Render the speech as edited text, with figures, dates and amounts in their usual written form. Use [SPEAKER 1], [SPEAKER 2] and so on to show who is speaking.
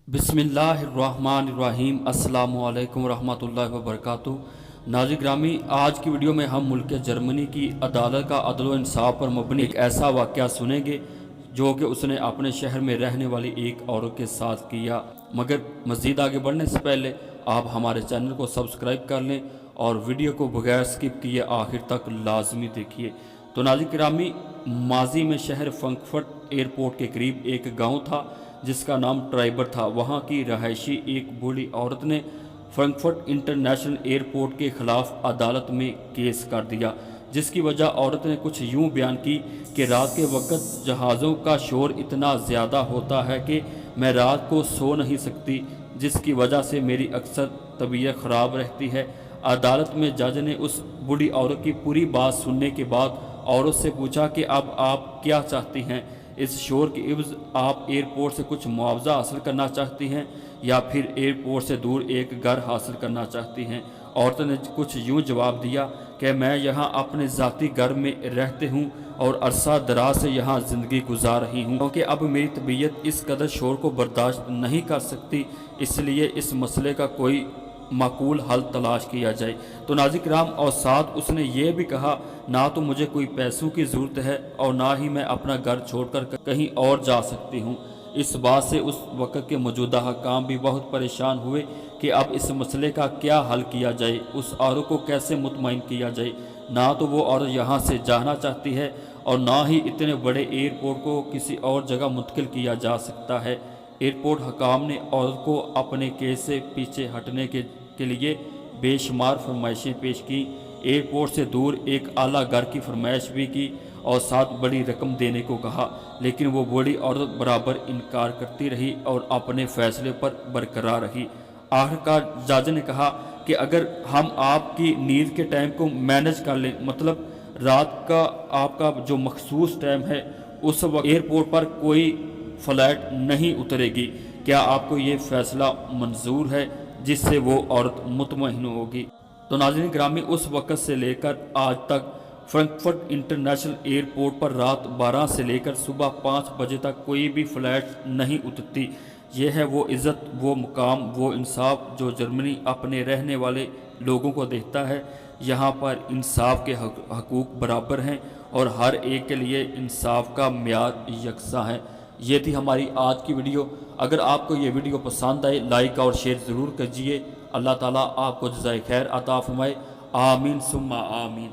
[SPEAKER 1] बिस्मिल्लाहिर्रहमानिर्रहीम अस्सलामुअलैकुम वरहमतुल्लाहि वबरकातुहू। नाज़रीन ग्रामी, आज की वीडियो में हम मुल्क जर्मनी की अदालत का अदल व इंसाफ पर मबनी एक ऐसा वाक़या सुनेंगे जो कि उसने अपने शहर में रहने वाली एक औरत के साथ किया। मगर मज़ीद आगे बढ़ने से पहले आप हमारे चैनल को सब्सक्राइब कर लें और वीडियो को बगैर स्किप किए आखिर तक लाजमी देखिए। तो नाज़रीन ग्रामी, माजी में शहर फ्रैंकफर्ट एयरपोर्ट के करीब एक गाँव था जिसका नाम ट्राइबर था। वहाँ की रहायशी एक बूढ़ी औरत ने फ्रैंकफर्ट इंटरनेशनल एयरपोर्ट के ख़िलाफ़ अदालत में केस कर दिया, जिसकी वजह औरत ने कुछ यूँ बयान की कि रात के वक्त जहाज़ों का शोर इतना ज़्यादा होता है कि मैं रात को सो नहीं सकती, जिसकी वजह से मेरी अक्सर तबीयत ख़राब रहती है। अदालत में जज ने उस बूढ़ी औरत की पूरी बात सुनने के बाद औरत से पूछा कि अब आप क्या चाहती हैं। इस शोर के इवज़ आप एयरपोर्ट से कुछ मुआवजा हासिल करना चाहती हैं या फिर एयरपोर्ट से दूर एक घर हासिल करना चाहती हैं। औरत ने कुछ यूँ जवाब दिया कि मैं यहाँ अपने ज़ाती घर में रहते हूँ और अरसा दराज से यहाँ ज़िंदगी गुजार रही हूँ, क्योंकि अब मेरी तबीयत इस कदर शोर को बर्दाश्त नहीं कर सकती, इसलिए इस मसले का कोई माकूल हल तलाश किया जाए। तो नाज़रीन किराम, और साथ उसने ये भी कहा, ना तो मुझे कोई पैसों की ज़रूरत है और ना ही मैं अपना घर छोड़कर कहीं और जा सकती हूँ। इस बात से उस वक़्त के मौजूदा हकाम भी बहुत परेशान हुए कि अब इस मसले का क्या हल किया जाए, उस औरत को कैसे मुतमईन किया जाए। ना तो वो औरत यहाँ से जाना चाहती है और ना ही इतने बड़े एयरपोर्ट को किसी और जगह मुंतकिल किया जा सकता है। एयरपोर्ट हकाम ने औरत को अपने केस से पीछे हटने के लिए बेशुमार फरमाइशें पेश की। एयरपोर्ट से दूर एक आला घर की फरमाइश भी की और साथ बड़ी रकम देने को कहा, लेकिन वो बूढ़ी औरत बराबर इनकार करती रही और अपने फैसले पर बरकरार रही। आखिरकार जज ने कहा कि अगर हम आपकी नींद के टाइम को मैनेज कर लें, मतलब रात का आपका जो मखसूस टाइम है, उस वक्त एयरपोर्ट पर कोई फ़्लाइट नहीं उतरेगी। क्या आपको ये फ़ैसला मंजूर है, जिससे वो औरत मुतमईन होगी। तो नाज़रीन ग्रामी, उस वक़्त से लेकर आज तक फ्रैंकफर्ट इंटरनेशनल एयरपोर्ट पर रात 12 से लेकर सुबह 5 बजे तक कोई भी फ़्लाइट नहीं उतरती। यह है वो इज़्ज़त, वो मुकाम, वो इंसाफ जो जर्मनी अपने रहने वाले लोगों को देता है। यहाँ पर इंसाफ के हकूक़ बराबर हैं और हर एक के लिए इंसाफ का म्यार यकसा है। ये थी हमारी आज की वीडियो। अगर आपको ये वीडियो पसंद आए, लाइक और शेयर ज़रूर कीजिए। अल्लाह ताला आपको जज़ाए खैर अता फरमाए। आमीन सुम्मा आमीन।